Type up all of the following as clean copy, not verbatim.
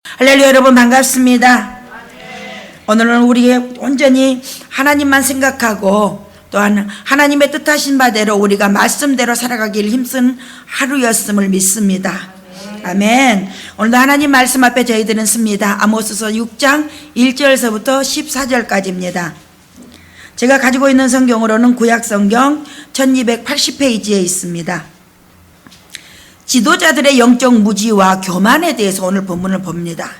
할렐루야, 여러분 반갑습니다. 오늘은 우리 온전히 하나님만 생각하고 또한 하나님의 뜻하신 바대로 우리가 말씀대로 살아가길 힘쓴 하루였음을 믿습니다. 아멘. 오늘도 하나님 말씀 앞에 저희들은 씁니다. 아모스서 6장 1절서부터 14절까지입니다. 제가 가지고 있는 성경으로는 구약성경 1280페이지에 있습니다. 지도자들의 영적 무지와 교만에 대해서 오늘 본문을 봅니다.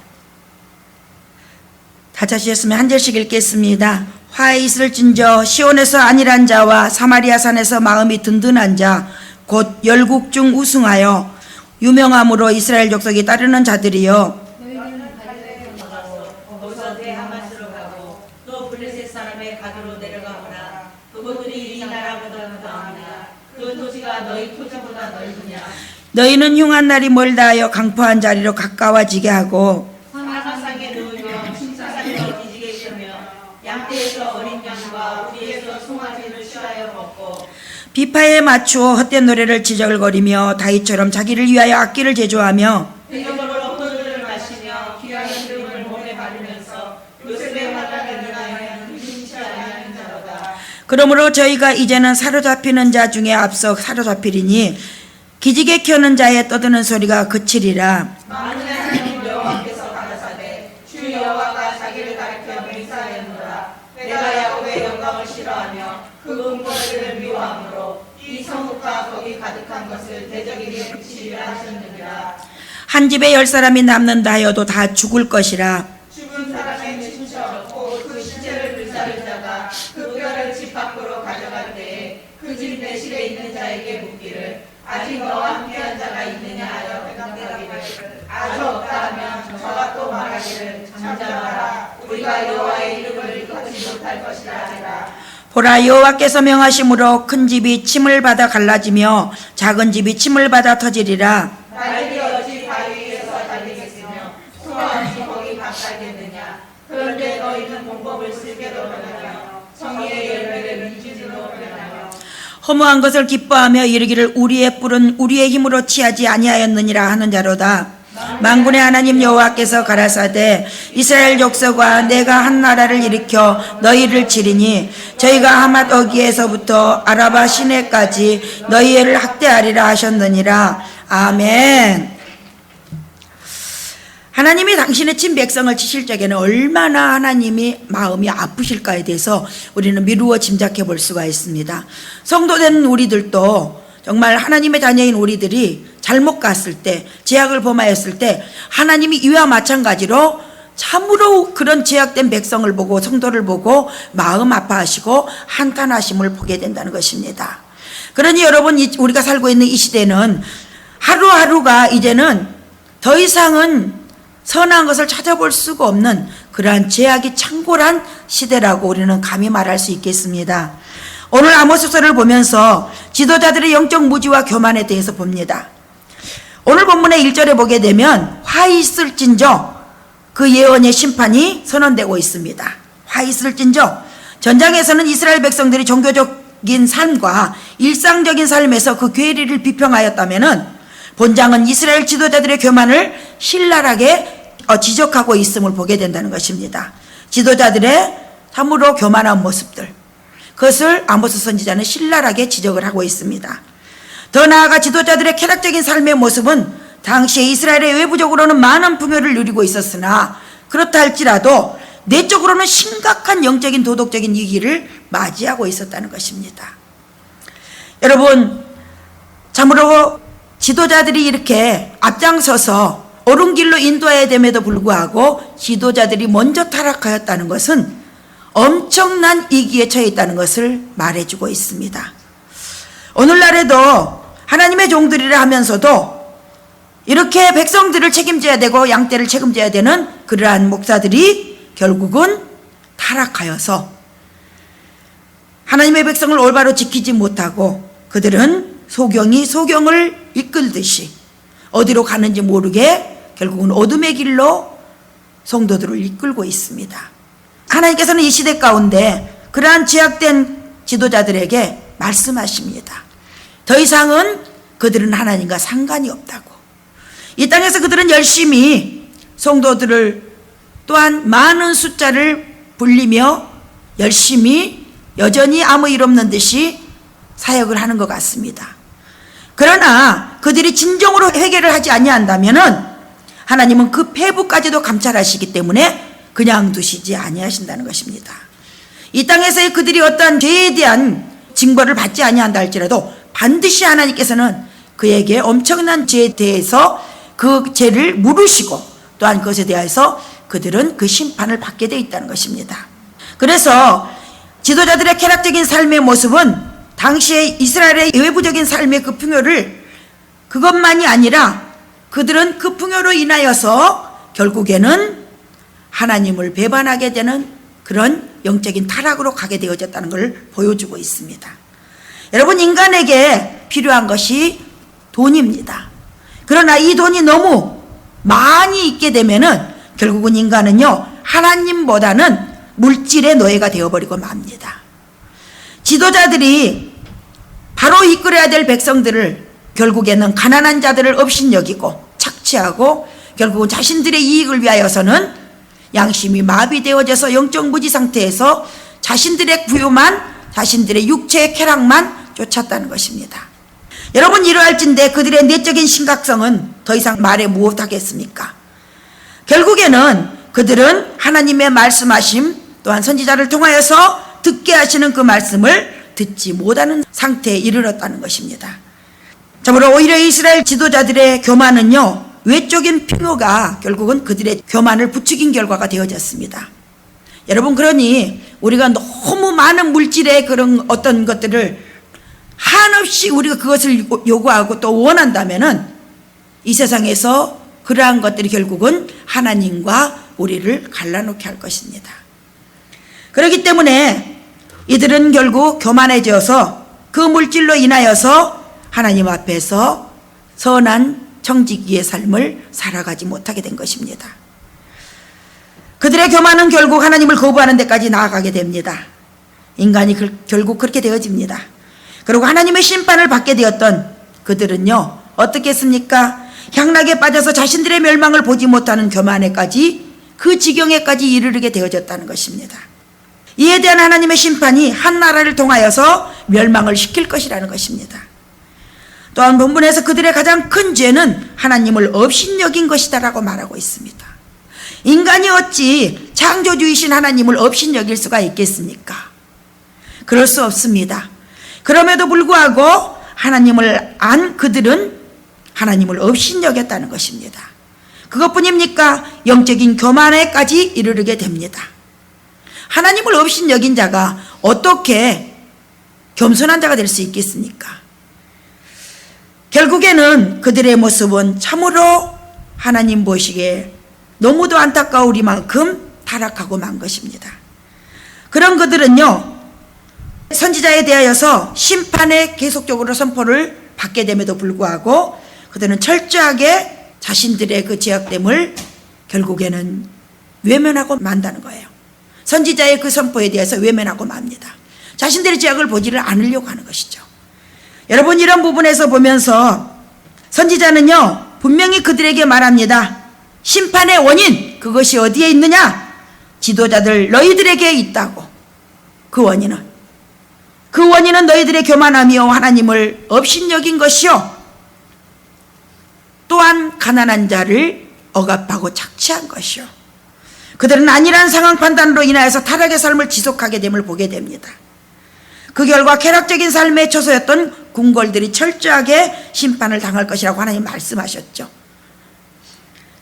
다 찾으셨으면 한 절씩 읽겠습니다. 화에 있을진저 시온에서 안일한 자와 사마리아 산에서 마음이 든든한 자 곧 열국 중 우승하여 유명함으로 이스라엘 족속이 따르는 자들이여, 너희는 갈대에 가서 거기서 대하마스로 가고 또 블레셋 사람의 가드로 내려가거나 그곳들이 이 나라보다 부강하냐 그 토지가 너희 토지보다 넓으냐. 너희는 흉한 날이 멀다 하여 강포한 자리로 가까워지게 하고 사마상에 누우며 신사산에서 뒤지게 있으며 양떼에서 어린 양과 우리에서 송아지를 취하여 먹고 비파에 맞추어 헛된 노래를 지저글거리며 다윗처럼 자기를 위하여 악기를 제조하며 대적으로 포도주를 마시며 귀한 기름을 몸에 바르면서 요셉의 환란을 인하여 흔들리지 아니하는 자로다. 그러므로 저희가 이제는 사로잡히는 자 중에 앞서 사로잡히리니 기지개 켜는 자의 떠드는 소리가 그치리라. 만군의 하나님 여호와께서 가라사대 주 여호와가 자기를 가리켜 맹세하였노라. 내가 야곱의 영광을 싫어하며 그 은고들을 미워하므로 이 성읍과 거기 가득한 것을 대적에게 붙이리라 하셨느니라. 한 집에 10사람이 남는다 하여도 다 죽을 것이라. 죽은 사람의 신체 없고 그 신체를 불사를 자가 그 뼈를 집 밖으로 가져갈 때에 그 집 내실에 있는 자에게 묻기를 아직 너와 함께한 자가 있느냐 하여 대답하기를 아주 없다 하면 저가 또 말하기를 잠잠하라 우리가 여호와의 이름을 일컫지 못할 것이라 하리라. 보라, 여호와께서 명하심으로 큰 집이 침을 받아 갈라지며 작은 집이 침을 받아 터지리라. 달리 어찌 바위 위에서 달리겠으며 소가 어찌 거기 가까이겠느냐. 그런데 너희는 공법을 슬게도 변하며 정의의 열매를 민주지로 변하며 허무한 것을 기뻐하며 이르기를 우리의 뿔은 우리의 힘으로 취하지 아니하였느니라 하는 자로다. 만군의 하나님 여호와께서 가라사대 이스라엘 족속과 내가 한 나라를 일으켜 너희를 치리니 저희가 하맛 어기에서부터 아라바 시내까지 너희를 학대하리라 하셨느니라. 아멘. 하나님이 당신의 친 백성을 치실 적에는 얼마나 하나님이 마음이 아프실까에 대해서 우리는 미루어 짐작해 볼 수가 있습니다. 성도된 우리들도 정말 하나님의 자녀인 우리들이 잘못 갔을 때, 죄악을 범하였을 때 하나님이 이와 마찬가지로 참으로 그런 죄악된 백성을 보고 성도를 보고 마음 아파하시고 한탄하심을 보게 된다는 것입니다. 그러니 여러분, 우리가 살고 있는 이 시대는 하루하루가 이제는 더 이상은 선한 것을 찾아볼 수가 없는 그러한 죄악이 창궐한 시대라고 우리는 감히 말할 수 있겠습니다. 오늘 아모스서를 보면서 지도자들의 영적 무지와 교만에 대해서 봅니다. 오늘 본문의 1절에 보게 되면 화 있을진저 그 예언의 심판이 선언되고 있습니다. 화 있을진저, 전장에서는 이스라엘 백성들이 종교적인 삶과 일상적인 삶에서 그 괴리를 비평하였다면은 본장은 이스라엘 지도자들의 교만을 신랄하게 지적하고 있음을 보게 된다는 것입니다. 지도자들의 참으로 교만한 모습들, 그것을 아모스 선지자는 신랄하게 지적을 하고 있습니다. 더 나아가 지도자들의 쾌락적인 삶의 모습은 당시에 이스라엘의 외부적으로는 많은 풍요를 누리고 있었으나 그렇다 할지라도 내적으로는 심각한 영적인 도덕적인 위기를 맞이하고 있었다는 것입니다. 여러분, 참으로 지도자들이 이렇게 앞장서서 옳은 길로 인도해야 됨에도 불구하고 지도자들이 먼저 타락하였다는 것은 엄청난 위기에 처해 있다는 것을 말해주고 있습니다. 오늘날에도 하나님의 종들이라 하면서도 이렇게 백성들을 책임져야 되고 양떼를 책임져야 되는 그러한 목사들이 결국은 타락하여서 하나님의 백성을 올바로 지키지 못하고 그들은 소경이 소경을 이끌듯이 어디로 가는지 모르게 결국은 어둠의 길로 성도들을 이끌고 있습니다. 하나님께서는 이 시대 가운데 그러한 죄악된 지도자들에게 말씀하십니다. 더 이상은 그들은 하나님과 상관이 없다고. 이 땅에서 그들은 열심히 성도들을 또한 많은 숫자를 불리며 열심히 여전히 아무 일 없는 듯이 사역을 하는 것 같습니다. 그러나 그들이 진정으로 회개를 하지 아니한다면은 하나님은 그 폐부까지도 감찰하시기 때문에 그냥 두시지 아니하신다는 것입니다. 이 땅에서의 그들이 어떠한 죄에 대한 징벌을 받지 아니한다 할지라도 반드시 하나님께서는 그에게 엄청난 죄에 대해서 그 죄를 물으시고 또한 그것에 대해서 그들은 그 심판을 받게 되어 있다는 것입니다. 그래서 지도자들의 쾌락적인 삶의 모습은 당시의 이스라엘의 외부적인 삶의 그 풍요를 그것만이 아니라 그들은 그 풍요로 인하여서 결국에는 하나님을 배반하게 되는 그런 영적인 타락으로 가게 되어졌다는 것을 보여주고 있습니다. 여러분, 인간에게 필요한 것이 돈입니다. 그러나 이 돈이 너무 많이 있게 되면은 결국은 인간은요, 하나님보다는 물질의 노예가 되어버리고 맙니다. 지도자들이 바로 이끌어야 될 백성들을 결국에는 가난한 자들을 업신여기고 착취하고 결국은 자신들의 이익을 위하여서는 양심이 마비되어져서 영적 무지 상태에서 자신들의 구요만, 자신들의 육체의 쾌락만 쫓았다는 것입니다. 여러분, 이러할진대 그들의 내적인 심각성은 더 이상 말해 무엇하겠습니까? 결국에는 그들은 하나님의 말씀하심 또한 선지자를 통하여서 듣게 하시는 그 말씀을 듣지 못하는 상태에 이르렀다는 것입니다. 참으로 오히려 이스라엘 지도자들의 교만은요, 외적인 풍요가 결국은 그들의 교만을 부추긴 결과가 되어졌습니다. 여러분, 그러니 우리가 너무 많은 물질의 그런 어떤 것들을 한없이 우리가 그것을 요구하고 또 원한다면은 이 세상에서 그러한 것들이 결국은 하나님과 우리를 갈라놓게 할 것입니다. 그렇기 때문에 이들은 결국 교만해져서 그 물질로 인하여서 하나님 앞에서 선한 청지기의 삶을 살아가지 못하게 된 것입니다. 그들의 교만은 결국 하나님을 거부하는 데까지 나아가게 됩니다. 인간이 결국 그렇게 되어집니다. 그리고 하나님의 심판을 받게 되었던 그들은요, 어떻게 했습니까? 향락에 빠져서 자신들의 멸망을 보지 못하는 교만에까지, 그 지경에까지 이르게 되어졌다는 것입니다. 이에 대한 하나님의 심판이 한 나라를 통하여서 멸망을 시킬 것이라는 것입니다. 또한 본문에서 그들의 가장 큰 죄는 하나님을 업신여긴 것이다라고 말하고 있습니다. 인간이 어찌 창조주이신 하나님을 업신여길 수가 있겠습니까? 그럴 수 없습니다. 그럼에도 불구하고 하나님을 안 그들은 하나님을 업신여겼다는 것입니다. 그것뿐입니까? 영적인 교만에까지 이르게 됩니다. 하나님을 업신여긴 자가 어떻게 겸손한 자가 될 수 있겠습니까? 결국에는 그들의 모습은 참으로 하나님 보시기에 너무도 안타까우리만큼 타락하고 만 것입니다. 그런 그들은요, 선지자에 대하여서 심판에 계속적으로 선포를 받게 됨에도 불구하고 그들은 철저하게 자신들의 그 죄악됨을 결국에는 외면하고 만다는 거예요. 선지자의 그 선포에 대해서 외면하고 맙니다. 자신들의 죄악을 보지를 않으려고 하는 것이죠. 여러분, 이런 부분에서 보면서 선지자는요, 분명히 그들에게 말합니다. 심판의 원인, 그것이 어디에 있느냐? 지도자들 너희들에게 있다고. 그 원인은 너희들의 교만함이요 하나님을 업신여긴 것이요 또한 가난한 자를 억압하고 착취한 것이요. 그들은 안일한 상황 판단으로 인하여서 타락의 삶을 지속하게 됨을 보게 됩니다. 그 결과 쾌락적인 삶의 처소였던 궁궐들이 철저하게 심판을 당할 것이라고 하나님 말씀하셨죠.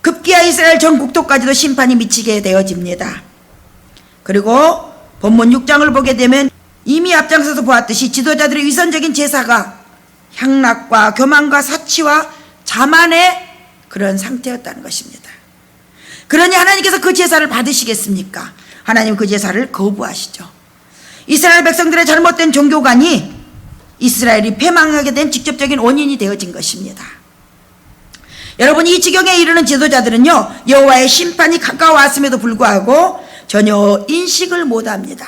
급기야 이스라엘 전 국토까지도 심판이 미치게 되어집니다. 그리고 본문 6장을 보게 되면 이미 앞장서서 보았듯이 지도자들의 위선적인 제사가 향락과 교만과 사치와 자만의 그런 상태였다는 것입니다. 그러니 하나님께서 그 제사를 받으시겠습니까? 하나님 그 제사를 거부하시죠. 이스라엘 백성들의 잘못된 종교관이 이스라엘이 패망하게 된 직접적인 원인이 되어진 것입니다. 여러분, 이 지경에 이르는 지도자들은요, 여호와의 심판이 가까워왔음에도 불구하고 전혀 인식을 못합니다.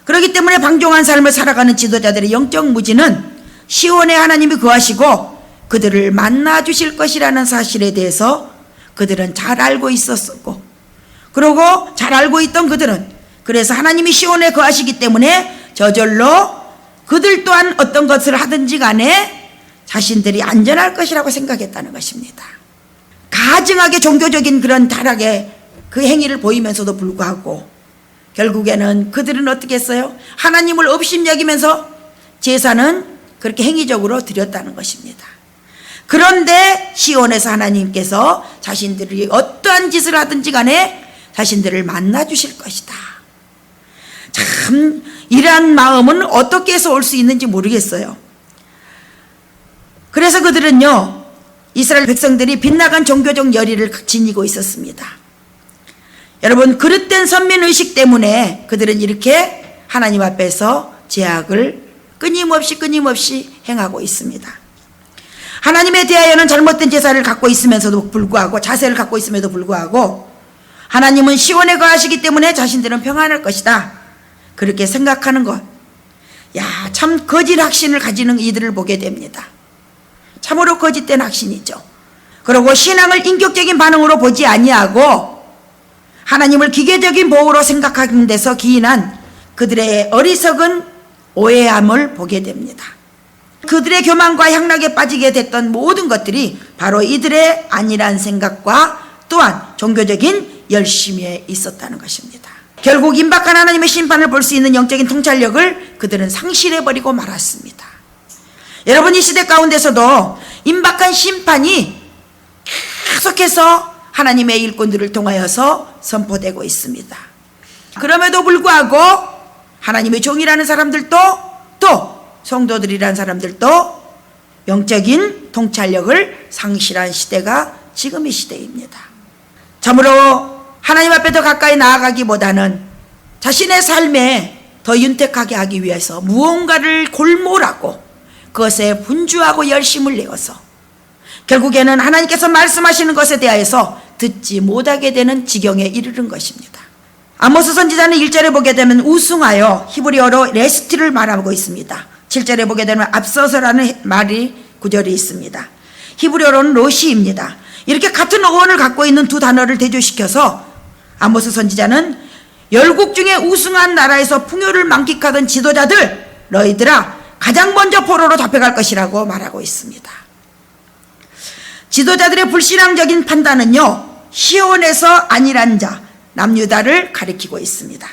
그렇기 때문에 방종한 삶을 살아가는 지도자들의 영적 무지는 시온에 하나님이 거하시고 그들을 만나 주실 것이라는 사실에 대해서 그들은 잘 알고 있었고, 그리고 잘 알고 있던 그들은 그래서 하나님이 시온에 거하시기 때문에 저절로 그들 또한 어떤 것을 하든지 간에 자신들이 안전할 것이라고 생각했다는 것입니다. 가증하게 종교적인 그런 타락의 그 행위를 보이면서도 불구하고 결국에는 그들은 어떻게 했어요? 하나님을 업신여기면서 제사는 그렇게 행위적으로 드렸다는 것입니다. 그런데 시온에서 하나님께서 자신들이 어떠한 짓을 하든지 간에 자신들을 만나 주실 것이다. 참 이러한 마음은 어떻게 해서 올 수 있는지 모르겠어요. 그래서 그들은요, 이스라엘 백성들이 빗나간 종교적 열의를 지니고 있었습니다. 여러분, 그릇된 선민의식 때문에 그들은 이렇게 하나님 앞에서 죄악을 끊임없이 행하고 있습니다. 하나님에 대하여는 잘못된 제사를 갖고 있으면서도 불구하고, 자세를 갖고 있음에도 불구하고 하나님은 시온에 거하시기 때문에 자신들은 평안할 것이다, 그렇게 생각하는 것. 참 거짓 확신을 가지는 이들을 보게 됩니다. 참으로 거짓된 확신이죠. 그리고 신앙을 인격적인 반응으로 보지 아니하고 하나님을 기계적인 보호로 생각하는 데서 기인한 그들의 어리석은 오해함을 보게 됩니다. 그들의 교만과 향락에 빠지게 됐던 모든 것들이 바로 이들의 안일한 생각과 또한 종교적인 열심에 있었다는 것입니다. 결국 임박한 하나님의 심판을 볼 수 있는 영적인 통찰력을 그들은 상실해버리고 말았습니다. 여러분, 이 시대 가운데서도 임박한 심판이 계속해서 하나님의 일꾼들을 통하여서 선포되고 있습니다. 그럼에도 불구하고 하나님의 종이라는 사람들도, 또 성도들이라는 사람들도 영적인 통찰력을 상실한 시대가 지금 이 시대입니다. 참으로 하나님 앞에 더 가까이 나아가기보다는 자신의 삶에 더 윤택하게 하기 위해서 무언가를 골몰하고 그것에 분주하고 열심을 내어서 결국에는 하나님께서 말씀하시는 것에 대하여서 듣지 못하게 되는 지경에 이르는 것입니다. 아모스 선지자는 1절에 보게 되면 우승하여 히브리어로 레스티를 말하고 있습니다. 7절에 보게 되면 앞서서라는 말이 구절이 있습니다. 히브리어로는 로시입니다. 이렇게 같은 어원을 갖고 있는 두 단어를 대조시켜서 아모스 선지자는 열국 중에 우승한 나라에서 풍요를 만끽하던 지도자들, 너희들아 가장 먼저 포로로 잡혀갈 것이라고 말하고 있습니다. 지도자들의 불신앙적인 판단은요, 시온에서 안일한 자 남유다를 가리키고 있습니다.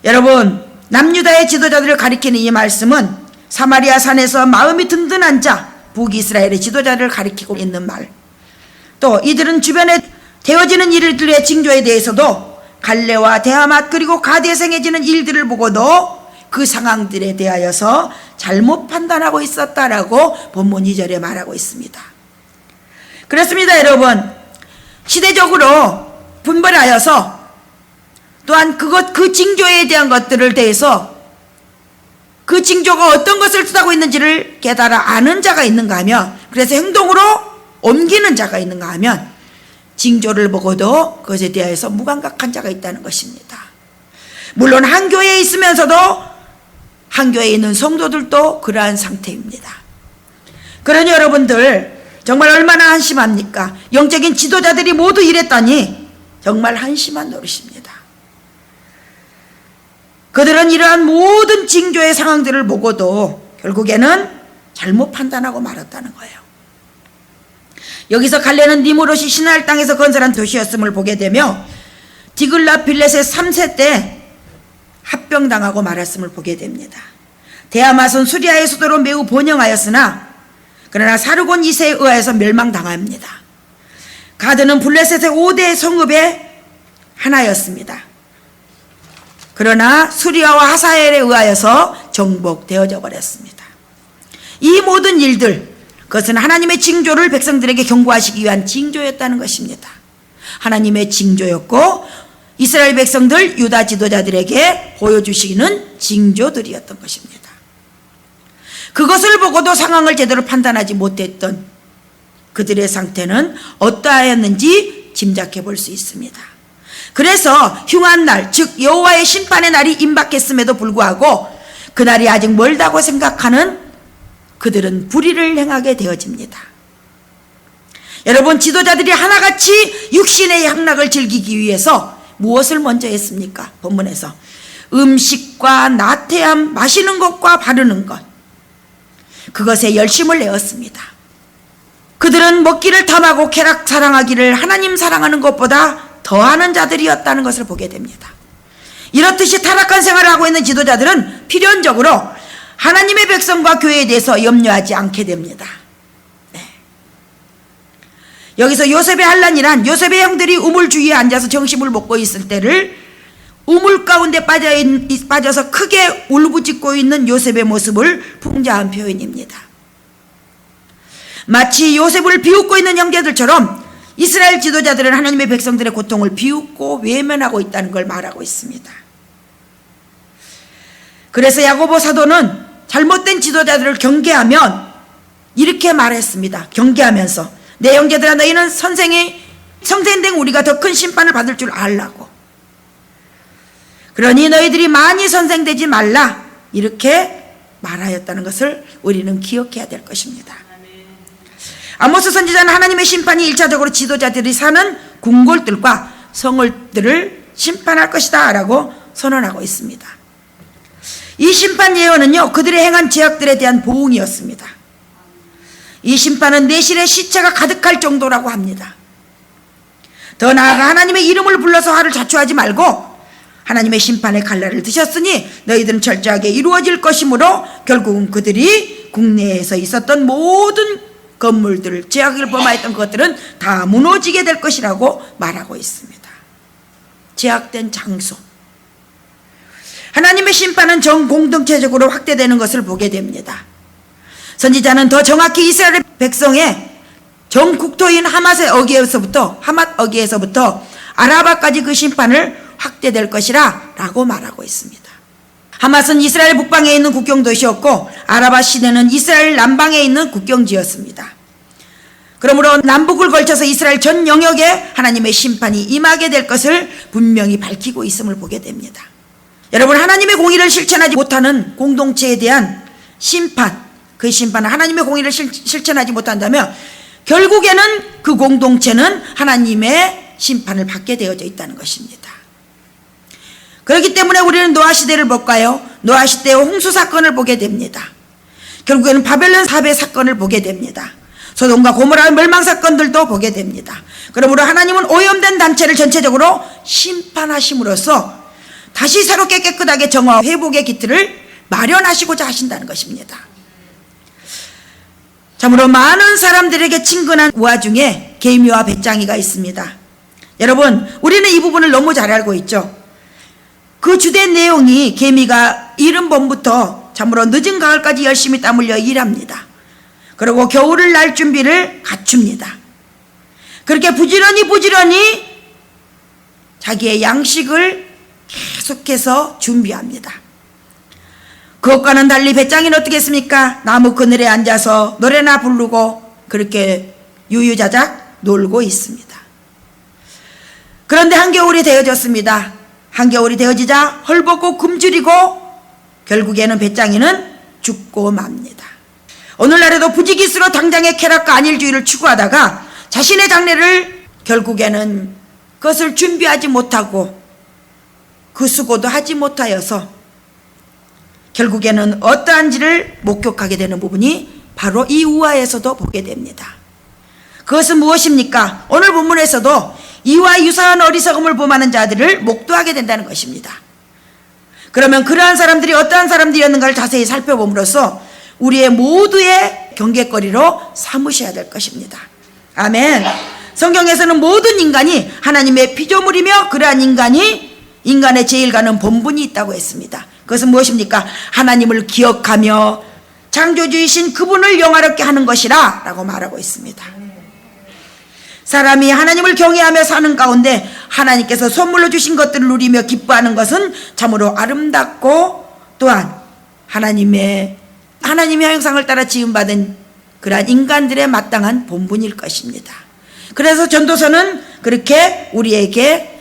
여러분, 남유다의 지도자들을 가리키는 이 말씀은 사마리아 산에서 마음이 든든한 자 북이스라엘의 지도자를 가리키고 있는 말, 또 이들은 주변에 되어지는 일들의 징조에 대해서도 갈레와 대하맛 그리고 가드에 생겨지는 일들을 보고도 그 상황들에 대하여서 잘못 판단하고 있었다라고 본문 2절에 말하고 있습니다. 그렇습니다. 여러분, 시대적으로 분별하여서 또한 그 징조에 대한 것들을 대해서 그 징조가 어떤 것을 뜻하고 있는지를 깨달아 아는 자가 있는가 하면, 그래서 행동으로 옮기는 자가 있는가 하면 징조를 보고도 그것에 대해서 무감각한 자가 있다는 것입니다. 물론 한 교회에 있으면서도 한 교회에 있는 성도들도 그러한 상태입니다. 그러니 여러분들 정말 얼마나 한심합니까? 영적인 지도자들이 모두 이랬다니 정말 한심한 노릇입니다. 그들은 이러한 모든 징조의 상황들을 보고도 결국에는 잘못 판단하고 말았다는 거예요. 여기서 갈레는 니무롯이 시나일 땅에서 건설한 도시였음을 보게 되며 디글라 빌렛의 3세 때 합병당하고 말았음을 보게 됩니다. 데아맛은 수리아의 수도로 매우 번영하였으나 그러나 사르곤 2세에 의하여서 멸망당합니다. 가드는 블레셋의 5대 성읍의 하나였습니다. 그러나 수리아와 하사엘에 의하여서 정복되어져 버렸습니다. 이 모든 일들, 그것은 하나님의 징조를 백성들에게 경고하시기 위한 징조였다는 것입니다. 하나님의 징조였고 이스라엘 백성들, 유다 지도자들에게 보여주시는 징조들이었던 것입니다. 그것을 보고도 상황을 제대로 판단하지 못했던 그들의 상태는 어떠하였는지 짐작해 볼 수 있습니다. 그래서 흉한 날, 즉 여호와의 심판의 날이 임박했음에도 불구하고 그날이 아직 멀다고 생각하는 그들은 불의를 행하게 되어집니다. 여러분, 지도자들이 하나같이 육신의 향락을 즐기기 위해서 무엇을 먼저 했습니까? 본문에서 음식과 나태함, 마시는 것과 바르는 것, 그것에 열심을 내었습니다. 그들은 먹기를 탐하고 쾌락 사랑하기를 하나님 사랑하는 것보다 더하는 자들이었다는 것을 보게 됩니다. 이렇듯이 타락한 생활을 하고 있는 지도자들은 필연적으로 하나님의 백성과 교회에 대해서 염려하지 않게 됩니다. 네. 여기서 요셉의 환난이란 요셉의 형들이 우물 주위에 앉아서 정심을 먹고 있을 때를 우물 가운데 빠져서 크게 울부짖고 있는 요셉의 모습을 풍자한 표현입니다. 마치 요셉을 비웃고 있는 형제들처럼 이스라엘 지도자들은 하나님의 백성들의 고통을 비웃고 외면하고 있다는 걸 말하고 있습니다. 그래서 야고보 사도는 잘못된 지도자들을 경계하면 이렇게 말했습니다. 경계하면서 내 형제들아, 너희는 성생된 우리가 더 큰 심판을 받을 줄 알라고. 그러니 너희들이 많이 선생되지 말라, 이렇게 말하였다는 것을 우리는 기억해야 될 것입니다. 아모스 선지자는 하나님의 심판이 1차적으로 지도자들이 사는 궁궐들과 성읍들을 심판할 것이다 라고 선언하고 있습니다. 이 심판 예언은요, 그들의 행한 죄악들에 대한 보응이었습니다. 이 심판은 내실의 시체가 가득할 정도라고 합니다. 더 나아가 하나님의 이름을 불러서 화를 자초하지 말고 하나님의 심판의 칼날을 드셨으니 너희들은 철저하게 이루어질 것이므로 결국은 그들이 국내에서 있었던 모든 건물들, 죄악을 범하였던 것들은 다 무너지게 될 것이라고 말하고 있습니다. 죄악된 장소. 하나님의 심판은 전 공동체적으로 확대되는 것을 보게 됩니다. 선지자는 더 정확히 이스라엘 백성의 전 국토인 하맛 어기에서부터 아라바까지 그 심판을 확대될 것이라 라고 말하고 있습니다. 하맛은 이스라엘 북방에 있는 국경도시였고 아라바 시내는 이스라엘 남방에 있는 국경지였습니다. 그러므로 남북을 걸쳐서 이스라엘 전 영역에 하나님의 심판이 임하게 될 것을 분명히 밝히고 있음을 보게 됩니다. 여러분, 하나님의 공의를 실천하지 못하는 공동체에 대한 심판, 그 심판은 하나님의 공의를 실천하지 못한다면 결국에는 그 공동체는 하나님의 심판을 받게 되어져 있다는 것입니다. 그렇기 때문에 우리는 노아 시대를 볼까요? 노아 시대의 홍수 사건을 보게 됩니다. 결국에는 바벨론 사배 사건을 보게 됩니다. 소돔과 고모라의 멸망 사건들도 보게 됩니다. 그러므로 하나님은 오염된 단체를 전체적으로 심판하심으로써 다시 새롭게 깨끗하게 정화 회복의 기틀을 마련하시고자 하신다는 것입니다. 참으로 많은 사람들에게 친근한 와중에 개미와 배짱이가 있습니다. 여러분, 우리는 이 부분을 너무 잘 알고 있죠. 그 주된 내용이 개미가 이른 봄부터 참으로 늦은 가을까지 열심히 땀 흘려 일합니다. 그리고 겨울을 날 준비를 갖춥니다. 그렇게 부지런히 자기의 양식을 계속해서 준비합니다. 그것과는 달리 배짱이는 어떻게 했습니까? 나무 그늘에 앉아서 노래나 부르고 그렇게 유유자작 놀고 있습니다. 그런데 한겨울이 되어졌습니다. 한겨울이 되어지자 헐벗고 굶주리고 결국에는 배짱이는 죽고 맙니다. 오늘날에도 부지기수로 당장의 쾌락과 안일주의를 추구하다가 자신의 장래를 결국에는 그것을 준비하지 못하고 그 수고도 하지 못하여서 결국에는 어떠한지를 목격하게 되는 부분이 바로 이 우화에서도 보게 됩니다. 그것은 무엇입니까? 오늘 본문에서도 이와 유사한 어리석음을 범하는 자들을 목도하게 된다는 것입니다. 그러면 그러한 사람들이 어떠한 사람들이었는가를 자세히 살펴봄으로써 우리의 모두의 경계거리로 삼으셔야 될 것입니다. 아멘. 성경에서는 모든 인간이 하나님의 피조물이며 그러한 인간의 제일 가는 본분이 있다고 했습니다. 그것은 무엇입니까? 하나님을 기억하며 창조주이신 그분을 영화롭게 하는 것이라 라고 말하고 있습니다. 사람이 하나님을 경외하며 사는 가운데 하나님께서 선물로 주신 것들을 누리며 기뻐하는 것은 참으로 아름답고 또한 하나님의 형상을 따라 지음받은 그러한 인간들의 마땅한 본분일 것입니다. 그래서 전도서는 그렇게 우리에게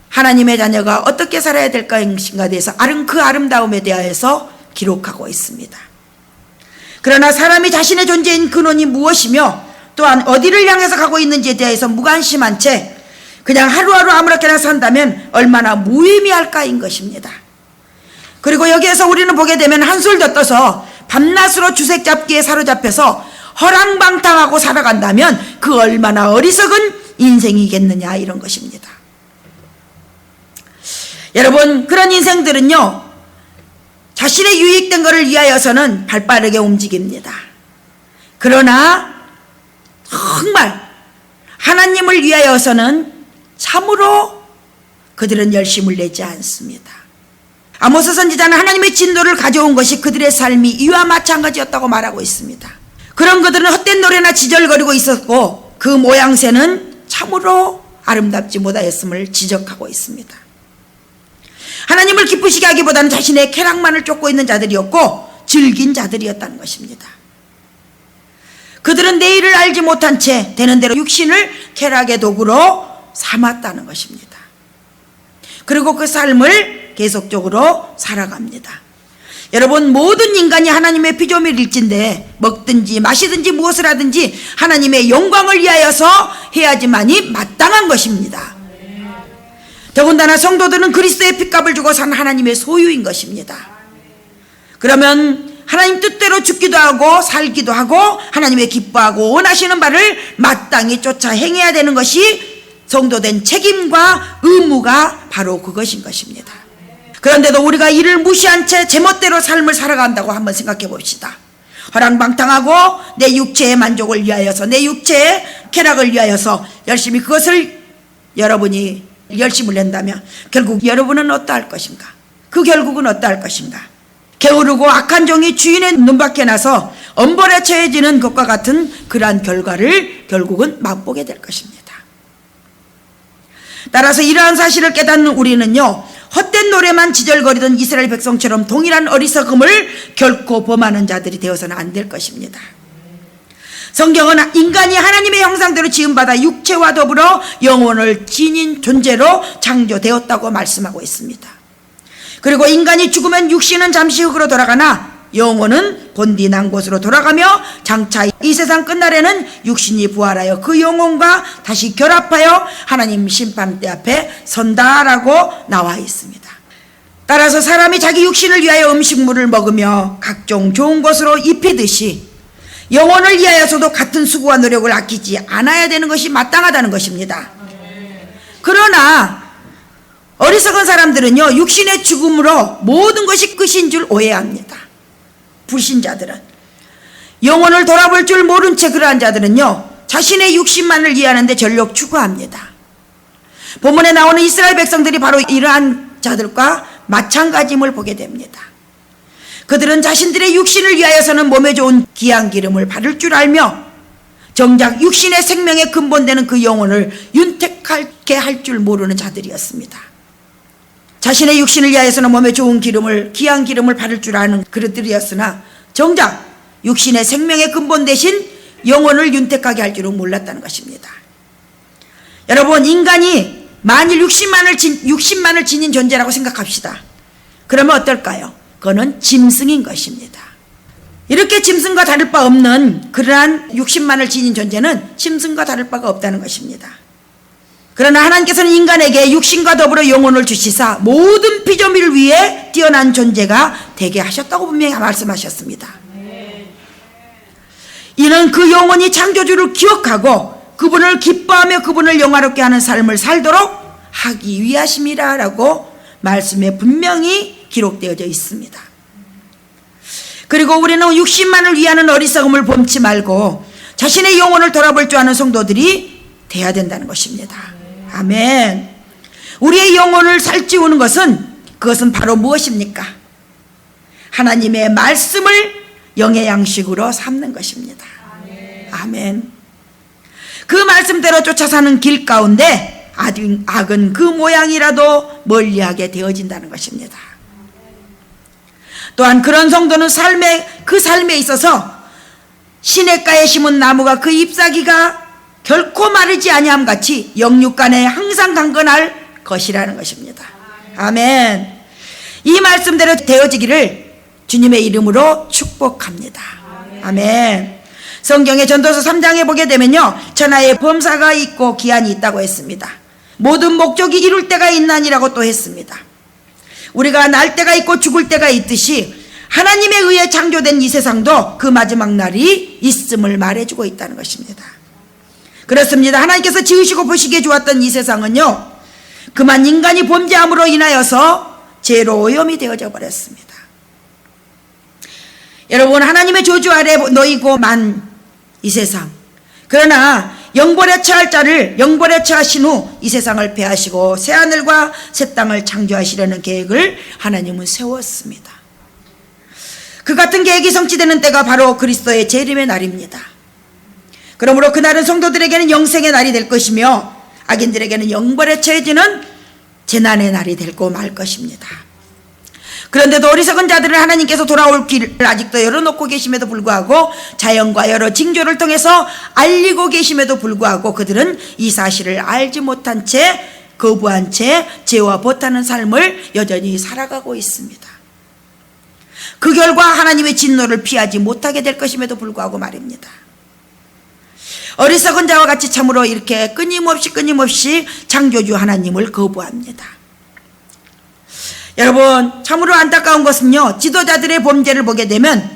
하나님의 자녀가 어떻게 살아야 될 것인가에 대해서 그 아름다움에 대하여서 기록하고 있습니다. 그러나 사람이 자신의 존재인 근원이 무엇이며 또한 어디를 향해서 가고 있는지에 대해서 무관심한 채 그냥 하루하루 아무렇게나 산다면 얼마나 무의미할까인 것입니다. 그리고 여기에서 우리는 보게 되면 한술 더 떠서 밤낮으로 주색 잡기에 사로잡혀서 허랑방탕하고 살아간다면 그 얼마나 어리석은 인생이겠느냐, 이런 것입니다. 여러분, 그런 인생들은요, 자신의 유익된 것을 위하여서는 발빠르게 움직입니다. 그러나 정말 하나님을 위하여서는 참으로 그들은 열심을 내지 않습니다. 아모스 선지자는 하나님의 진노를 가져온 것이 그들의 삶이 이와 마찬가지였다고 말하고 있습니다. 그런 그들은 헛된 노래나 지절거리고 있었고 그 모양새는 참으로 아름답지 못하였음을 지적하고 있습니다. 하나님을 기쁘시게 하기보다는 자신의 쾌락만을 쫓고 있는 자들이었고 즐긴 자들이었다는 것입니다. 그들은 내일을 알지 못한 채 되는 대로 육신을 쾌락의 도구로 삼았다는 것입니다. 그리고 그 삶을 계속적으로 살아갑니다. 여러분, 모든 인간이 하나님의 피조물일진데 먹든지 마시든지 무엇을 하든지 하나님의 영광을 위하여서 해야지만이 마땅한 것입니다. 더군다나 성도들은 그리스도의 핏값을 주고 산 하나님의 소유인 것입니다. 그러면 하나님 뜻대로 죽기도 하고 살기도 하고 하나님의 기뻐하고 원하시는 바를 마땅히 쫓아 행해야 되는 것이 성도된 책임과 의무가 바로 그것인 것입니다. 그런데도 우리가 이를 무시한 채 제멋대로 삶을 살아간다고 한번 생각해 봅시다. 허랑방탕하고 내 육체의 만족을 위하여서, 내 육체의 쾌락을 위하여서 열심히 그것을 여러분이 열심을 낸다면 결국 여러분은 어떠할 것인가? 그 결국은 어떠할 것인가? 게으르고 악한 종이 주인의 눈밖에 나서 엄벌에 처해지는 것과 같은 그러한 결과를 결국은 맛보게 될 것입니다. 따라서 이러한 사실을 깨닫는 우리는요, 헛된 노래만 지절거리던 이스라엘 백성처럼 동일한 어리석음을 결코 범하는 자들이 되어서는 안 될 것입니다. 성경은 인간이 하나님의 형상대로 지음받아 육체와 더불어 영혼을 지닌 존재로 창조되었다고 말씀하고 있습니다. 그리고 인간이 죽으면 육신은 잠시 흙으로 돌아가나 영혼은 본디난 곳으로 돌아가며 장차 이 세상 끝날에는 육신이 부활하여 그 영혼과 다시 결합하여 하나님 심판대 앞에 선다라고 나와 있습니다. 따라서 사람이 자기 육신을 위하여 음식물을 먹으며 각종 좋은 것으로 입히듯이 영혼을 위하여서도 같은 수고와 노력을 아끼지 않아야 되는 것이 마땅하다는 것입니다. 그러나 어리석은 사람들은요, 육신의 죽음으로 모든 것이 끝인 줄 오해합니다. 불신자들은, 영혼을 돌아볼 줄 모른 채 그러한 자들은요, 자신의 육신만을 이해하는데 전력 추구합니다. 본문에 나오는 이스라엘 백성들이 바로 이러한 자들과 마찬가지임을 보게 됩니다. 그들은 자신들의 육신을 위하여서는 몸에 좋은 귀한 기름을 바를 줄 알며 정작 육신의 생명의 근본되는 그 영혼을 윤택하게 할 줄 모르는 자들이었습니다. 자신의 육신을 위하여서는 몸에 좋은 기름을, 귀한 기름을 바를 줄 아는 그들이었으나 정작 육신의 생명의 근본 대신 영혼을 윤택하게 할 줄은 몰랐다는 것입니다. 여러분, 인간이 만일 육신만을 지닌 존재라고 생각합시다. 그러면 어떨까요? 그거는 짐승인 것입니다. 이렇게 짐승과 다를 바 없는 그러한 육신만을 지닌 존재는 짐승과 다를 바가 없다는 것입니다. 그러나 하나님께서는 인간에게 육신과 더불어 영혼을 주시사 모든 피조물을 위해 뛰어난 존재가 되게 하셨다고 분명히 말씀하셨습니다. 이는 그 영혼이 창조주를 기억하고 그분을 기뻐하며 그분을 영화롭게 하는 삶을 살도록 하기 위하심이라 라고 말씀에 분명히 기록되어져 있습니다. 그리고 우리는 육신만을 위하는 어리석음을 범치 말고 자신의 영혼을 돌아볼 줄 아는 성도들이 돼야 된다는 것입니다. 아멘. 우리의 영혼을 살찌우는 그것은 바로 무엇입니까? 하나님의 말씀을 영의 양식으로 삼는 것입니다. 아멘. 그 말씀대로 쫓아 사는 길 가운데 악은 그 모양이라도 멀리하게 되어진다는 것입니다. 또한 그런 성도는 그 삶에 있어서 시냇가에 심은 나무가 그 잎사귀가 결코 마르지 아니함 같이 영육간에 항상 강건할 것이라는 것입니다. 아멘. 이 말씀대로 되어지기를 주님의 이름으로 축복합니다. 아멘. 성경의 전도서 3장에 보게 되면요, 천하에 범사가 있고 기한이 있다고 했습니다. 모든 목적이 이룰 때가 있나니라고 또 했습니다. 우리가 날 때가 있고 죽을 때가 있듯이 하나님에 의해 창조된 이 세상도 그 마지막 날이 있음을 말해주고 있다는 것입니다. 그렇습니다. 하나님께서 지으시고 보시기에 좋았던 이 세상은요, 그만 인간이 범죄함으로 인하여서 죄로 오염이 되어져 버렸습니다. 여러분, 하나님의 저주 아래 놓이고 만 이 세상, 그러나 영벌에 처할 자를 영벌에 처하신 후 이 세상을 폐하시고 새하늘과 새 땅을 창조하시려는 계획을 하나님은 세웠습니다. 그 같은 계획이 성취되는 때가 바로 그리스도의 재림의 날입니다. 그러므로 그날은 성도들에게는 영생의 날이 될 것이며 악인들에게는 영벌에 처해지는 재난의 날이 되고 말 것입니다. 그런데도 어리석은 자들은 하나님께서 돌아올 길을 아직도 열어놓고 계심에도 불구하고 자연과 여러 징조를 통해서 알리고 계심에도 불구하고 그들은 이 사실을 알지 못한 채 거부한 채 죄와 버타는 삶을 여전히 살아가고 있습니다. 그 결과 하나님의 진노를 피하지 못하게 될 것임에도 불구하고 말입니다. 어리석은 자와 같이 참으로 이렇게 끊임없이 창조주 하나님을 거부합니다. 여러분, 참으로 안타까운 것은요, 지도자들의 범죄를 보게 되면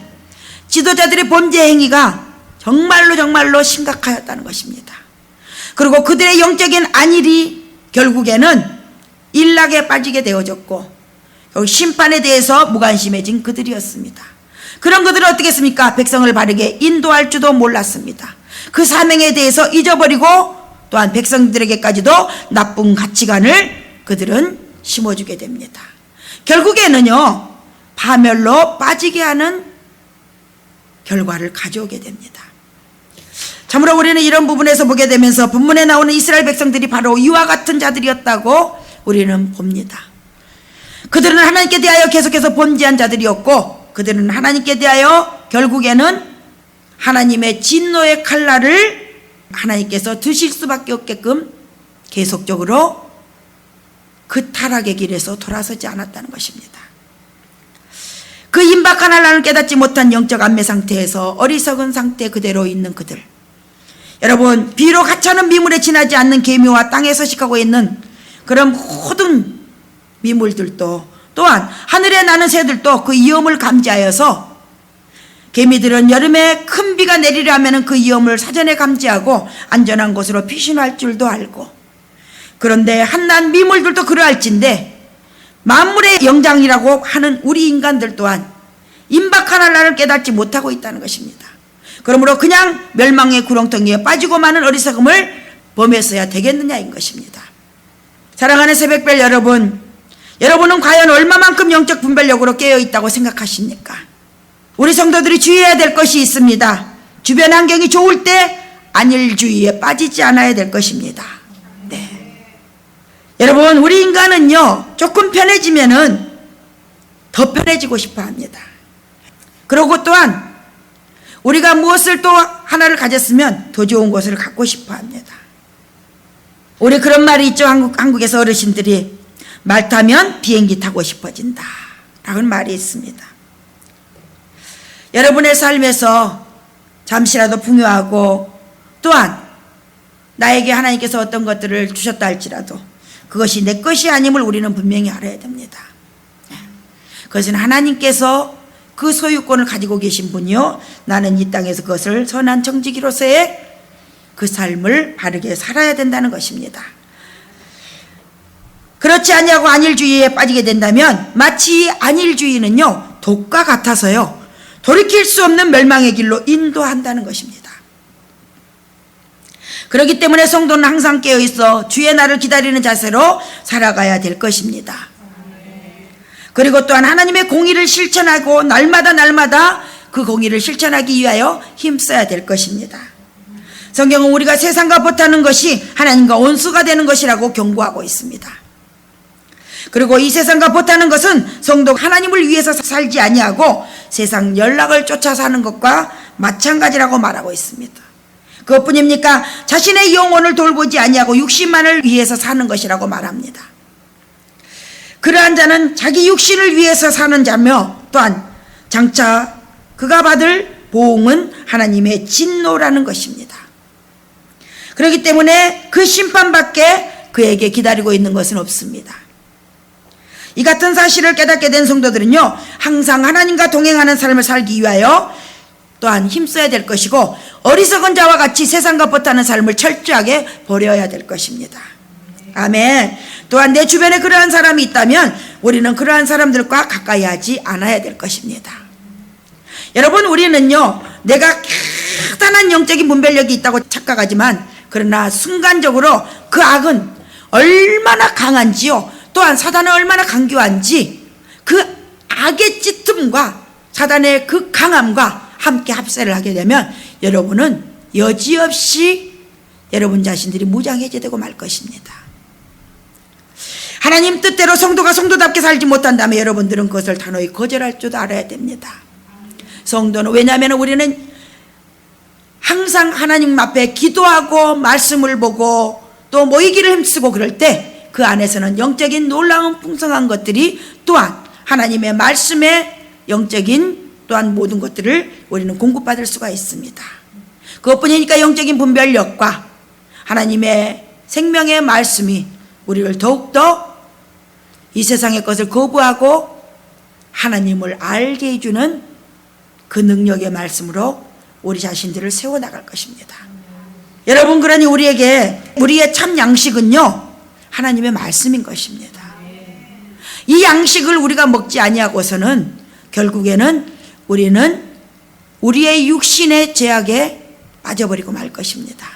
지도자들의 범죄 행위가 정말로 심각하였다는 것입니다. 그리고 그들의 영적인 안일이 결국에는 일락에 빠지게 되어졌고 심판에 대해서 무관심해진 그들이었습니다. 그런 그들은 어떻게 했습니까? 백성을 바르게 인도할 줄도 몰랐습니다. 그 사명에 대해서 잊어버리고 또한 백성들에게까지도 나쁜 가치관을 그들은 심어주게 됩니다. 결국에는요, 파멸로 빠지게 하는 결과를 가져오게 됩니다. 참으로 우리는 이런 부분에서 보게 되면서 본문에 나오는 이스라엘 백성들이 바로 이와 같은 자들이었다고 우리는 봅니다. 그들은 하나님께 대하여 계속해서 범죄한 자들이었고 그들은 하나님께 대하여 결국에는 하나님의 진노의 칼날을 하나님께서 드실 수밖에 없게끔 계속적으로 그 타락의 길에서 돌아서지 않았다는 것입니다. 그 임박한 한란을 깨닫지 못한 영적 안매 상태에서 어리석은 상태 그대로 있는 그들, 여러분, 비록 하찮은 미물에 지나지 않는 개미와 땅에 서식하고 있는 그런 모든 미물들도 또한 하늘에 나는 새들도 그 위험을 감지하여서 개미들은 여름에 큰 비가 내리려 하면 그 위험을 사전에 감지하고 안전한 곳으로 피신할 줄도 알고, 그런데 한낱 미물들도 그러할진데 만물의 영장이라고 하는 우리 인간들 또한 임박한 한란을 깨닫지 못하고 있다는 것입니다. 그러므로 그냥 멸망의 구렁텅이에 빠지고 마는 어리석음을 범했어야 되겠느냐인 것입니다. 사랑하는 새벽별 여러분, 여러분은 과연 얼마만큼 영적 분별력으로 깨어있다고 생각하십니까? 우리 성도들이 주의해야 될 것이 있습니다. 주변 환경이 좋을 때 안일주의에 빠지지 않아야 될 것입니다. 네. 여러분, 우리 인간은요, 조금 편해지면은 더 편해지고 싶어 합니다. 그리고 또한 우리가 무엇을 또 하나를 가졌으면 더 좋은 것을 갖고 싶어 합니다. 우리 그런 말이 있죠. 한국에서 어르신들이 말 타면 비행기 타고 싶어진다 라는 말이 있습니다. 여러분의 삶에서 잠시라도 풍요하고 또한 나에게 하나님께서 어떤 것들을 주셨다 할지라도 그것이 내 것이 아님을 우리는 분명히 알아야 됩니다. 그것은 하나님께서 그 소유권을 가지고 계신 분이요, 나는 이 땅에서 그것을 선한 청지기로서의 그 삶을 바르게 살아야 된다는 것입니다. 그렇지 아니하고 안일주의에 빠지게 된다면 마치 안일주의는요, 독과 같아서요, 돌이킬 수 없는 멸망의 길로 인도한다는 것입니다. 그렇기 때문에 성도는 항상 깨어있어 주의 날을 기다리는 자세로 살아가야 될 것입니다. 그리고 또한 하나님의 공의를 실천하고 날마다 그 공의를 실천하기 위하여 힘써야 될 것입니다. 성경은 우리가 세상과 버타는 것이 하나님과 원수가 되는 것이라고 경고하고 있습니다. 그리고 이 세상과 버타는 것은 성도가 하나님을 위해서 살지 아니하고 세상 연락을 쫓아 사는 것과 마찬가지라고 말하고 있습니다. 그것뿐입니까? 자신의 영혼을 돌보지 아니하고 육신만을 위해서 사는 것이라고 말합니다. 그러한 자는 자기 육신을 위해서 사는 자며 또한 장차 그가 받을 보응은 하나님의 진노라는 것입니다. 그렇기 때문에 그 심판밖에 그에게 기다리고 있는 것은 없습니다. 이 같은 사실을 깨닫게 된 성도들은요, 항상 하나님과 동행하는 삶을 살기 위하여 또한 힘써야 될 것이고, 어리석은 자와 같이 세상과 버타는 삶을 철저하게 버려야 될 것입니다. 아멘. 또한 내 주변에 그러한 사람이 있다면 우리는 그러한 사람들과 가까이 하지 않아야 될 것입니다. 여러분, 우리는요, 내가 대단한 영적인 분별력이 있다고 착각하지만, 그러나 순간적으로 그 악은 얼마나 강한지요, 또한 사단은 얼마나 강교한지, 그 악의 짙음과 사단의 그 강함과 함께 합세를 하게 되면 여러분은 여지없이 여러분 자신들이 무장해제되고 말 것입니다. 하나님 뜻대로 성도가 성도답게 살지 못한다면 여러분들은 그것을 단호히 거절할 줄도 알아야 됩니다. 성도는, 왜냐하면 우리는 항상 하나님 앞에 기도하고 말씀을 보고 또 모이기를 힘쓰고 그럴 때 그 안에서는 영적인 놀라운 풍성한 것들이, 또한 하나님의 말씀의 영적인 또한 모든 것들을 우리는 공급받을 수가 있습니다. 그것뿐이니까 영적인 분별력과 하나님의 생명의 말씀이 우리를 더욱더 이 세상의 것을 거부하고 하나님을 알게 해주는 그 능력의 말씀으로 우리 자신들을 세워나갈 것입니다. 여러분, 그러니 우리의 참 양식은요, 하나님의 말씀인 것입니다. 이 양식을 우리가 먹지 아니하고서는 결국에는 우리는 우리의 육신의 제약에 빠져버리고 말 것입니다.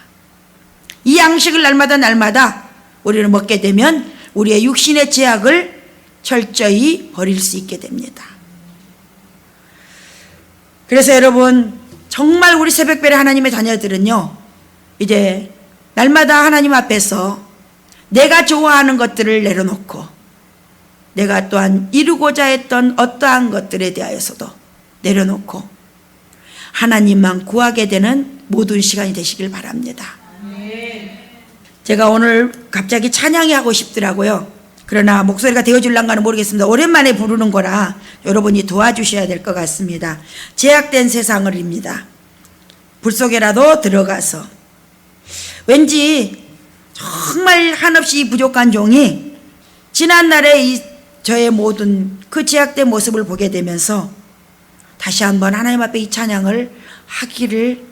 이 양식을 날마다 우리는 먹게 되면 우리의 육신의 제약을 철저히 버릴 수 있게 됩니다. 그래서 여러분, 정말 우리 새벽별의 하나님의 자녀들은요, 이제 날마다 하나님 앞에서 내가 좋아하는 것들을 내려놓고 내가 또한 이루고자 했던 어떠한 것들에 대하여서도 내려놓고 하나님만 구하게 되는 모든 시간이 되시길 바랍니다. 제가 오늘 갑자기 찬양이 하고 싶더라고요. 그러나 목소리가 되어줄란가는 모르겠습니다. 오랜만에 부르는 거라 여러분이 도와주셔야 될 것 같습니다. 제약된 세상을입니다. 불 속에라도 들어가서, 왠지 정말 한없이 부족한 종이 지난날의 저의 모든 그 제약된 모습을 보게 되면서 다시 한번 하나님 앞에 이 찬양을 하기를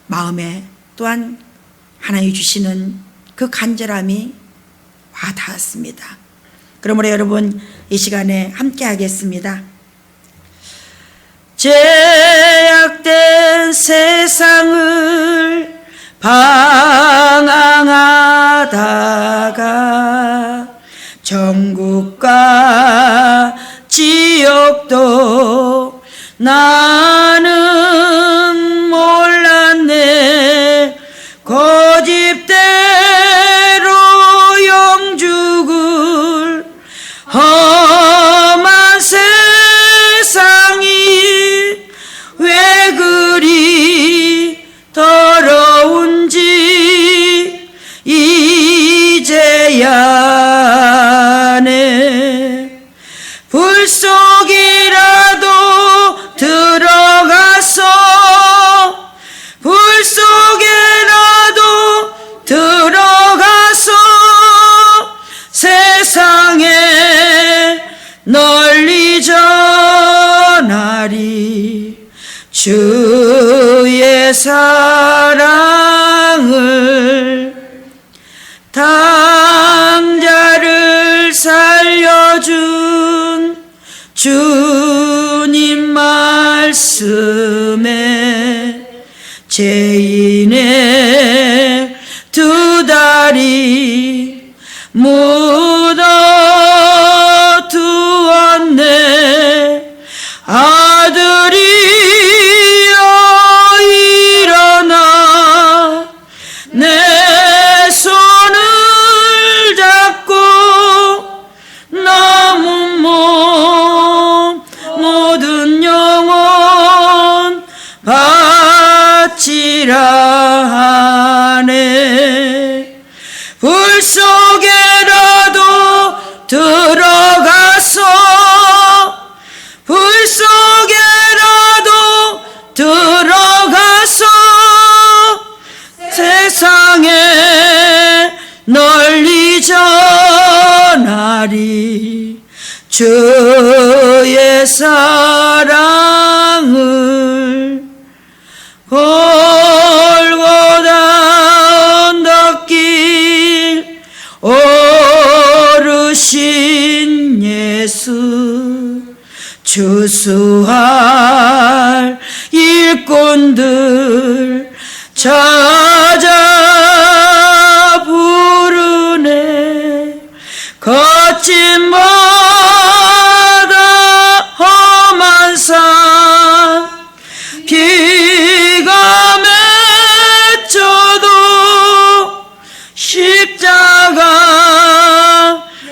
마음에, 또한 하나님이 주시는 그 간절함이 와 닿았습니다. 그러므로 여러분, 이 시간에 함께 하겠습니다. 제약된 세상을 방황하다가 전국과 지역도 나는 몰랐네. 고집대로 영죽을 험한 세상이 왜 그리 더러운지 이제야 내 불 속이라도 들어가서, 불 속에라도 들어가서 세상에 널리 전하리 주의 사랑을. 당자를 살려준 주님 말씀에 죄인의 두 다리 묻어두었네. 아들이여 일어나 내 손을 잡고 남은 몸 모든 영혼 바치라 하네. 불 속에라도 들어가서, 불 속에라도 널리 전하리 주의 사랑을. 골고다 언덕길 오르신 예수 추수할 일꾼들 찾아 부르네. 거친 바다 험한 산 비가 맺혀도 십자가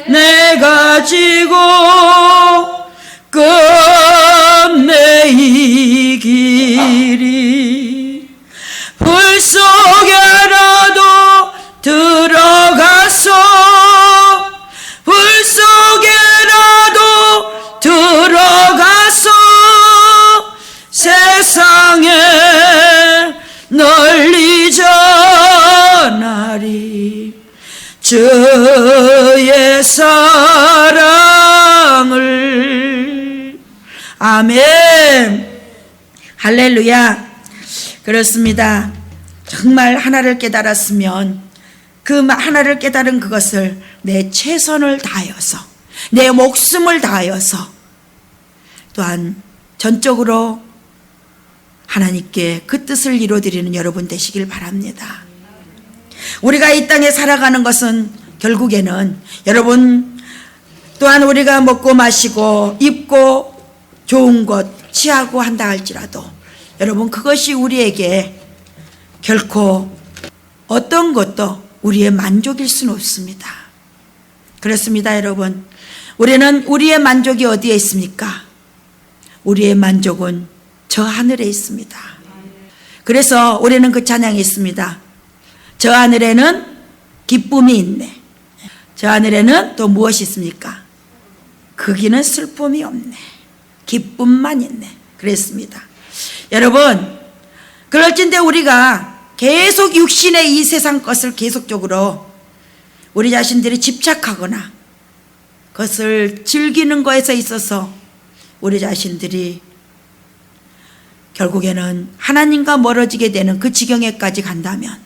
내가 지고 끝내 이 길이. 불 속에라도 들어가서 불 속에라도 들어가서 세상에 널리 전하리 주의 사랑을. 아멘. 할렐루야. 그렇습니다. 정말 하나를 깨달았으면 그 하나를 깨달은 그것을 내 최선을 다하여서 내 목숨을 다하여서 또한 전적으로 하나님께 그 뜻을 이루어드리는 여러분 되시길 바랍니다. 우리가 이 땅에 살아가는 것은 결국에는 여러분 또한 우리가 먹고 마시고 입고 좋은 것 취하고 한다 할지라도 여러분 그것이 우리에게 결코 어떤 것도 우리의 만족일 수는 없습니다. 그렇습니다, 여러분. 우리는 우리의 만족이 어디에 있습니까? 우리의 만족은 저 하늘에 있습니다. 그래서 우리는 그 찬양이 있습니다. 저 하늘에는 기쁨이 있네. 저 하늘에는 또 무엇이 있습니까? 거기는 슬픔이 없네. 기쁨만 있네. 그랬습니다. 여러분, 그럴진데 우리가 계속 육신의 이 세상 것을 계속적으로 우리 자신들이 집착하거나 그것을 즐기는 것에 있어서 우리 자신들이 결국에는 하나님과 멀어지게 되는 그 지경에까지 간다면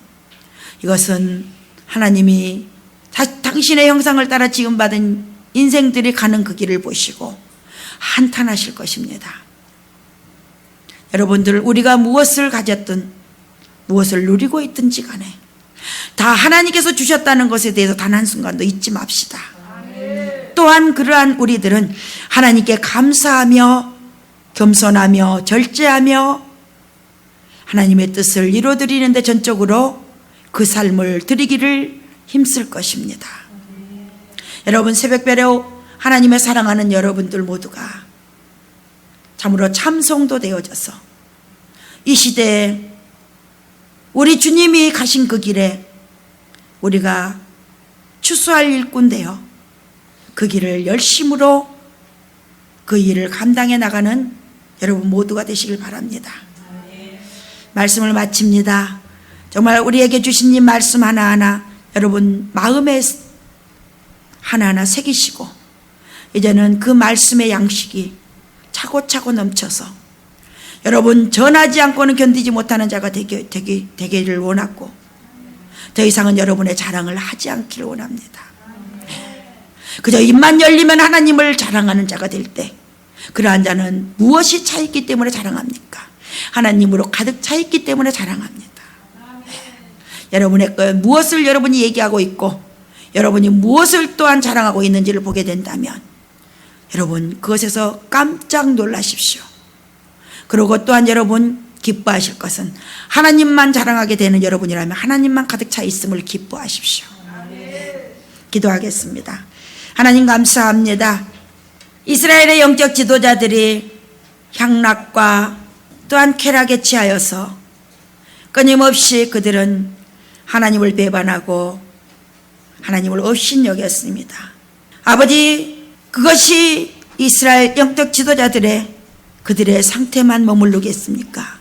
이것은 하나님이 당신의 형상을 따라 지음받은 인생들이 가는 그 길을 보시고 한탄하실 것입니다. 여러분들, 우리가 무엇을 가졌든 무엇을 누리고 있든지 간에 다 하나님께서 주셨다는 것에 대해서 단 한순간도 잊지 맙시다. 또한 그러한 우리들은 하나님께 감사하며 겸손하며 절제하며 하나님의 뜻을 이루어드리는데 전적으로 그 삶을 드리기를 힘쓸 것입니다. 여러분, 새벽별에 하나님의 사랑하는 여러분들 모두가 참으로 참성도 되어져서 이 시대에 우리 주님이 가신 그 길에 우리가 추수할 일꾼 되어 그 길을 열심으로 그 일을 감당해 나가는 여러분 모두가 되시길 바랍니다. 말씀을 마칩니다. 정말 우리에게 주신 이 말씀 하나하나 여러분 마음에 하나하나 새기시고 이제는 그 말씀의 양식이 차고차고 넘쳐서 여러분 전하지 않고는 견디지 못하는 자가 되기를 원하고 더 이상은 여러분의 자랑을 하지 않기를 원합니다. 그저 입만 열리면 하나님을 자랑하는 자가 될 때 그러한 자는 무엇이 차있기 때문에 자랑합니까? 하나님으로 가득 차있기 때문에 자랑합니다. 여러분의 무엇을 여러분이 얘기하고 있고 여러분이 무엇을 또한 자랑하고 있는지를 보게 된다면 여러분 그것에서 깜짝 놀라십시오. 그리고 또한 여러분 기뻐하실 것은 하나님만 자랑하게 되는 여러분이라면 하나님만 가득 차 있음을 기뻐하십시오. 기도하겠습니다. 하나님 감사합니다. 이스라엘의 영적 지도자들이 향락과 또한 쾌락에 취하여서 끊임없이 그들은 하나님을 배반하고 하나님을 업신여겼습니다. 아버지, 그것이 이스라엘 영적 지도자들의 그들의 상태만 머무르겠습니까?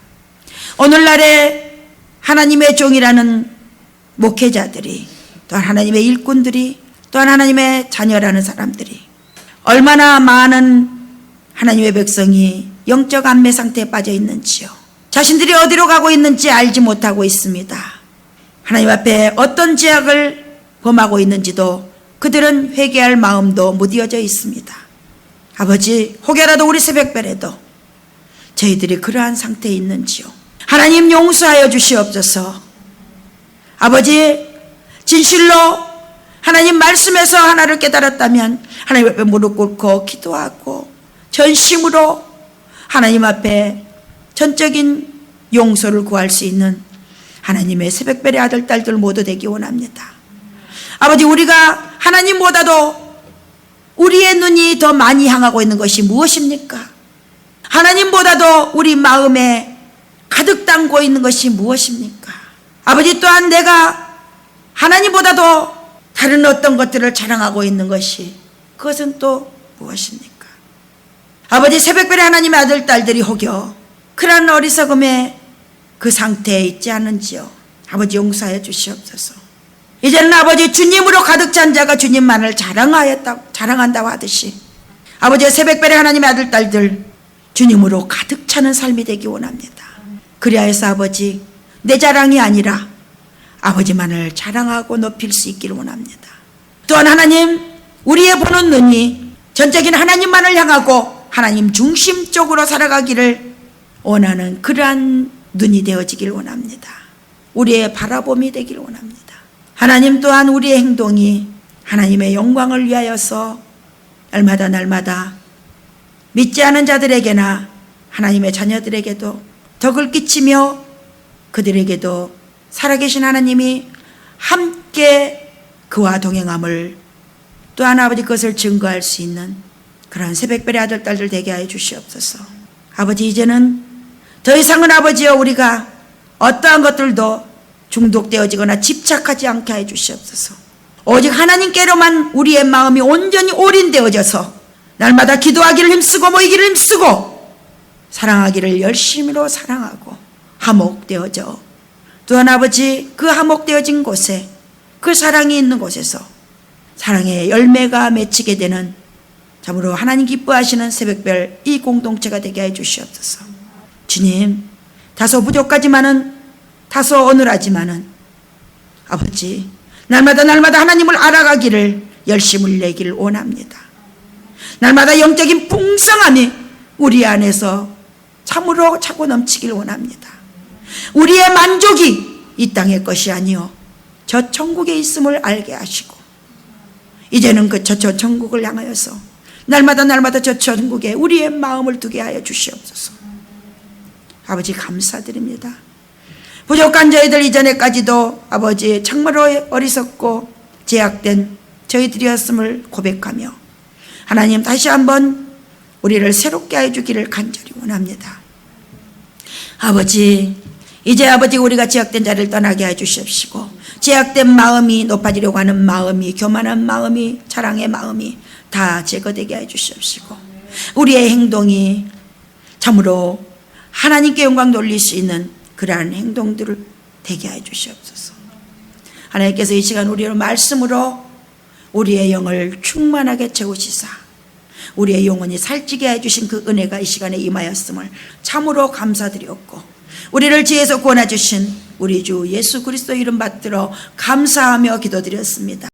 오늘날의 하나님의 종이라는 목회자들이 또한 하나님의 일꾼들이, 또한 하나님의 자녀라는 사람들이, 얼마나 많은 하나님의 백성이 영적 안매 상태에 빠져 있는지요. 자신들이 어디로 가고 있는지 알지 못하고 있습니다. 하나님 앞에 어떤 죄악을 범하고 있는지도 그들은 회개할 마음도 무디어져 있습니다. 아버지, 혹여라도 우리 새벽별에도 저희들이 그러한 상태에 있는지요. 하나님 용서하여 주시옵소서. 아버지, 진실로 하나님 말씀에서 하나를 깨달았다면 하나님 앞에 무릎 꿇고 기도하고 전심으로 하나님 앞에 전적인 용서를 구할 수 있는 하나님의 새벽별의 아들, 딸들 모두 되기 원합니다. 아버지, 우리가 하나님보다도 우리의 눈이 더 많이 향하고 있는 것이 무엇입니까? 하나님보다도 우리 마음에 가득 담고 있는 것이 무엇입니까? 아버지, 또한 내가 하나님보다도 다른 어떤 것들을 자랑하고 있는 것이, 그것은 또 무엇입니까? 아버지, 새벽별의 하나님의 아들, 딸들이 혹여 그런 어리석음의 그 상태에 있지 않은지요. 아버지, 용서해 주시옵소서. 이제는 아버지, 주님으로 가득 찬 자가 주님만을 자랑한다고 하듯이 아버지의 새벽별의 하나님의 아들, 딸들 주님으로 가득 차는 삶이 되기 원합니다. 그리하여서 아버지, 내 자랑이 아니라 아버지만을 자랑하고 높일 수 있기를 원합니다. 또한 하나님, 우리의 보는 눈이 전적인 하나님만을 향하고 하나님 중심적으로 살아가기를 원하는 그러한 눈이 되어지길 원합니다. 우리의 바라봄이 되길 원합니다. 하나님, 또한 우리의 행동이 하나님의 영광을 위하여서 날마다 믿지 않은 자들에게나 하나님의 자녀들에게도 덕을 끼치며 그들에게도 살아계신 하나님이 함께 그와 동행함을, 또한 아버지 그것을 증거할 수 있는 그런 새벽별의 아들, 딸들 되게 하여 주시옵소서. 아버지, 이제는 더 이상은 아버지여 우리가 어떠한 것들도 중독되어지거나 집착하지 않게 해 주시옵소서. 오직 하나님께로만 우리의 마음이 온전히 올인되어져서 날마다 기도하기를 힘쓰고 모이기를 힘쓰고 사랑하기를 열심히로 사랑하고 화목되어져, 또한 아버지, 그 화목되어진 곳에, 그 사랑이 있는 곳에서 사랑의 열매가 맺히게 되는 참으로 하나님 기뻐하시는 새벽별 이 공동체가 되게 해 주시옵소서. 주님, 다소 부족하지만은, 다소 어눌하지만은 아버지, 날마다 하나님을 알아가기를 열심을 내기를 원합니다. 날마다 영적인 풍성함이 우리 안에서 참으로 차고 넘치길 원합니다. 우리의 만족이 이 땅의 것이 아니요 저 천국에 있음을 알게 하시고, 이제는 그 저 천국을 향하여서 날마다 저 천국에 우리의 마음을 두게 하여 주시옵소서. 아버지, 감사드립니다. 부족한 저희들 이전에까지도 아버지 정말로 어리석고 제약된 저희들이었음을 고백하며 하나님, 다시 한번 우리를 새롭게 하여 주기를 간절히 원합니다. 아버지, 이제 아버지 우리가 제약된 자를 떠나게 해 주십시고, 제약된 마음이, 높아지려고 하는 마음이, 교만한 마음이, 자랑의 마음이 다 제거되게 해 주십시고, 우리의 행동이 참으로 하나님께 영광 돌릴 수 있는 그러한 행동들을 되게 해 주시옵소서. 하나님께서 이 시간 우리의 말씀으로 우리의 영을 충만하게 채우시사 우리의 영혼이 살찌게 해주신 그 은혜가 이 시간에 임하였음을 참으로 감사드렸고, 우리를 지혜에서 구원해 주신 우리 주 예수 그리스도 이름 받들어 감사하며 기도드렸습니다.